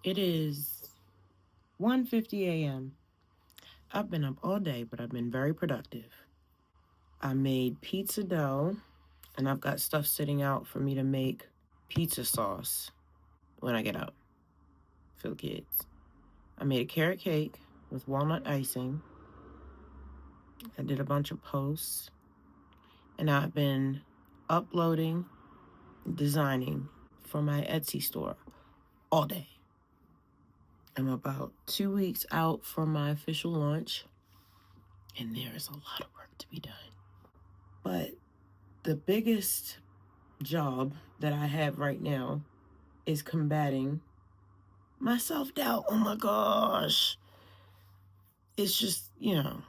It is 1:50 a.m. I've been up all day, but I've been very productive. I made pizza dough, and I've got stuff sitting out for me to make pizza sauce when I get up for the kids. I made a carrot cake with walnut icing. I did a bunch of posts, and I've been uploading, designing for my Etsy store all day. I'm about 2 weeks out from my official launch, and there is a lot of work to be done. But the biggest job that I have right now is combating my self doubt. Oh my gosh. It's just, what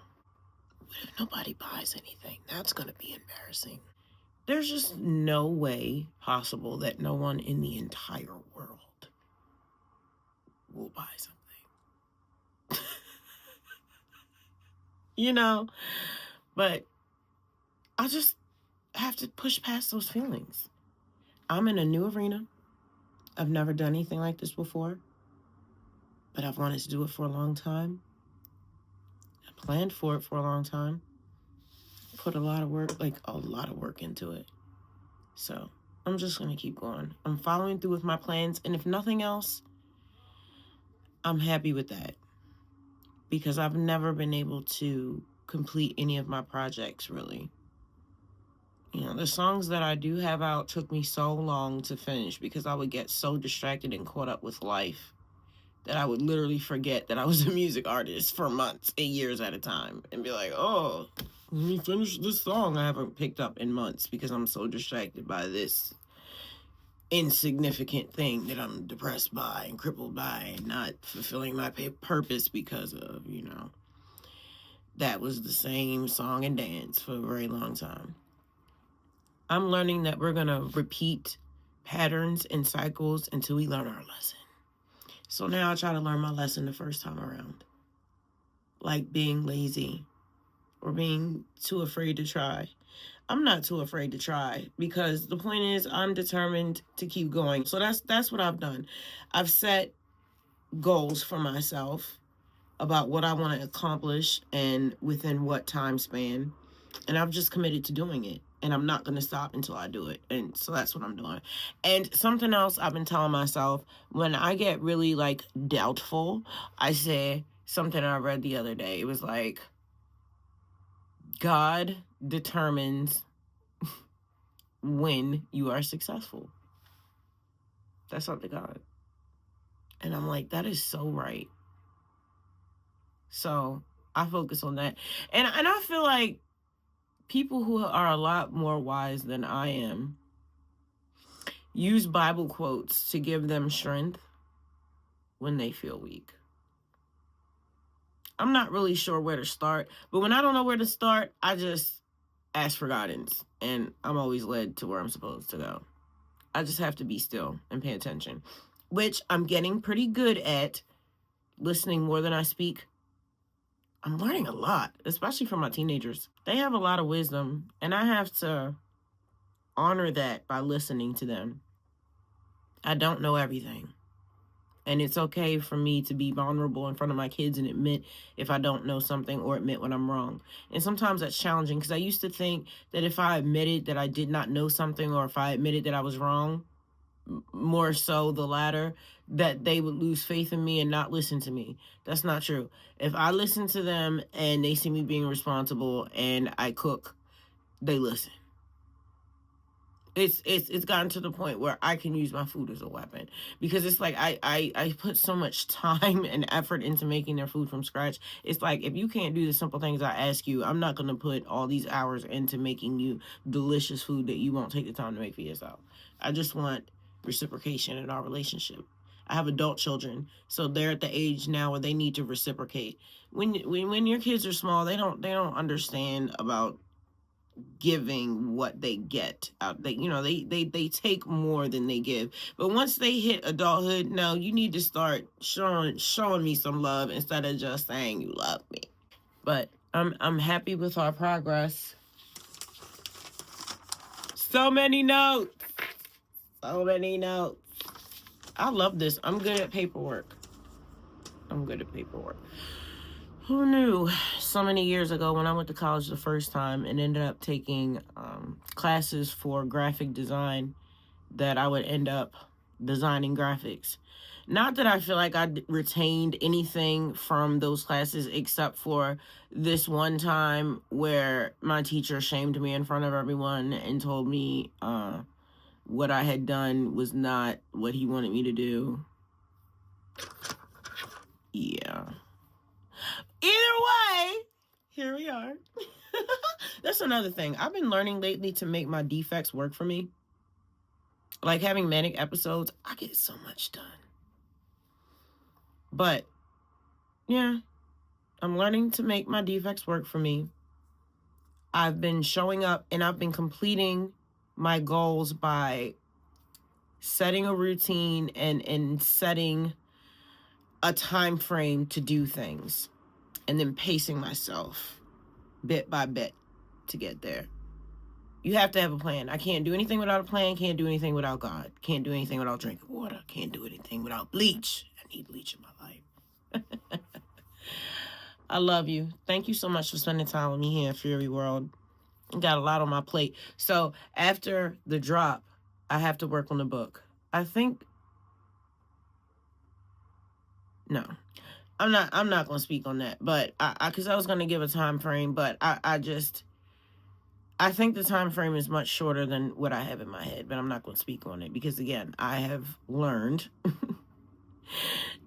if nobody buys anything? That's going to be embarrassing. There's just no way possible that no one in the entire world will buy something. But I just have to push past those feelings. I'm in a new arena. I've never done anything like this before, but I've wanted to do it for a long time. I planned for it for a long time. Put a lot of work into it. So I'm just going to keep going. I'm following through with my plans. And if nothing else, I'm happy with that, because I've never been able to complete any of my projects, really. The songs that I do have out took me so long to finish because I would get so distracted and caught up with life that I would literally forget that I was a music artist for months and years at a time and be like, oh, let me finish this song I haven't picked up in months because I'm so distracted by this insignificant thing that I'm depressed by and crippled by and not fulfilling my purpose because of, that was the same song and dance for a very long time. I'm learning that we're going to repeat patterns and cycles until we learn our lesson. So now I try to learn my lesson the first time around. Like being lazy or being too afraid to try. I'm not too afraid to try because the point is I'm determined to keep going. So that's what I've done. I've set goals for myself about what I want to accomplish and within what time span. And I've just committed to doing it. And I'm not going to stop until I do it. And so that's what I'm doing. And something else I've been telling myself, when I get really doubtful, I say something I read the other day. It was like, God determines when you are successful. That's up to God. And I'm like, that is so right. So I focus on that. And I feel like people who are a lot more wise than I am use Bible quotes to give them strength when they feel weak. I'm not really sure where to start, but when I don't know where to start, I just ask for guidance, and I'm always led to where I'm supposed to go. I just have to be still and pay attention, which I'm getting pretty good at, listening more than I speak. I'm learning a lot, especially from my teenagers. They have a lot of wisdom, and I have to honor that by listening to them. I don't know everything. And it's okay for me to be vulnerable in front of my kids and admit if I don't know something or admit when I'm wrong. And sometimes that's challenging because I used to think that if I admitted that I did not know something or if I admitted that I was wrong, more so the latter, that they would lose faith in me and not listen to me. That's not true. If I listen to them and they see me being responsible and I cook, they listen. It's gotten to the point where I can use my food as a weapon because it's like I put so much time and effort into making their food from scratch. It's like, if you can't do the simple things I ask you, I'm not going to put all these hours into making you delicious food that you won't take the time to make for yourself. I just want reciprocation in our relationship. I have adult children, so they're at the age now where they need to reciprocate. When your kids are small, they don't understand about giving what they get out. They take more than they give. But once they hit adulthood, no, you need to start showing me some love instead of just saying you love me. But I'm happy with our progress. So many notes. I love this. I'm good at paperwork. Who knew so many years ago when I went to college the first time and ended up taking classes for graphic design that I would end up designing graphics. Not that I feel like I retained anything from those classes except for this one time where my teacher shamed me in front of everyone and told me what I had done was not what he wanted me to do. Yeah. Either way, here we are. That's another thing. I've been learning lately to make my defects work for me. Like having manic episodes, I get so much done. But, yeah, I'm learning to make my defects work for me. I've been showing up and I've been completing my goals by setting a routine and setting a time frame to do things and then pacing myself bit by bit to get there. You have to have a plan. I can't do anything without a plan. Can't do anything without God. Can't do anything without drinking water. Can't do anything without bleach. I need bleach in my life. I love you. Thank you so much for spending time with me here in Fury World. Got a lot on my plate. So after the drop, I have to work on the book. I think no. I'm not gonna speak on that, but because I was gonna give a time frame, but I think the time frame is much shorter than what I have in my head, but I'm not gonna speak on it because again, I have learned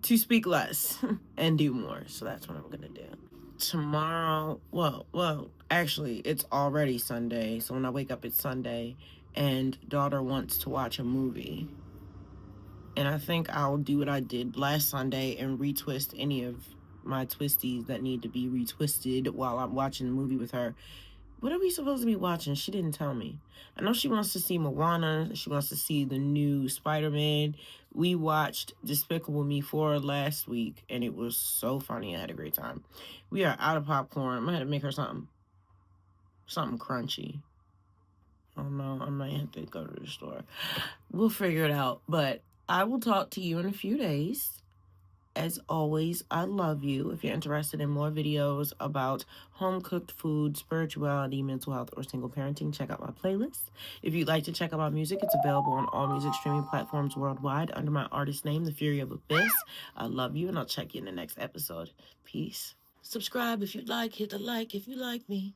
to speak less and do more. So that's what I'm gonna do. Tomorrow, well, actually, it's already Sunday. So when I wake up, it's Sunday, and daughter wants to watch a movie. And I think I'll do what I did last Sunday and retwist any of my twisties that need to be retwisted while I'm watching the movie with her. What are we supposed to be watching? She didn't tell me. I know she wants to see Moana. She wants to see the new Spider-Man. We watched Despicable Me 4 last week, and it was so funny. I had a great time. We are out of popcorn. I'm going to have to make her something crunchy. Oh, no. I might have to go to the store. We'll figure it out. But I will talk to you in a few days. As always, I love you. If you're interested in more videos about home-cooked food, spirituality, mental health, or single parenting, check out my playlist. If you'd like to check out my music, it's available on all music streaming platforms worldwide under my artist name, The Fury of Abyss. I love you, and I'll check you in the next episode. Peace. Subscribe if you'd like. Hit the like if you like me.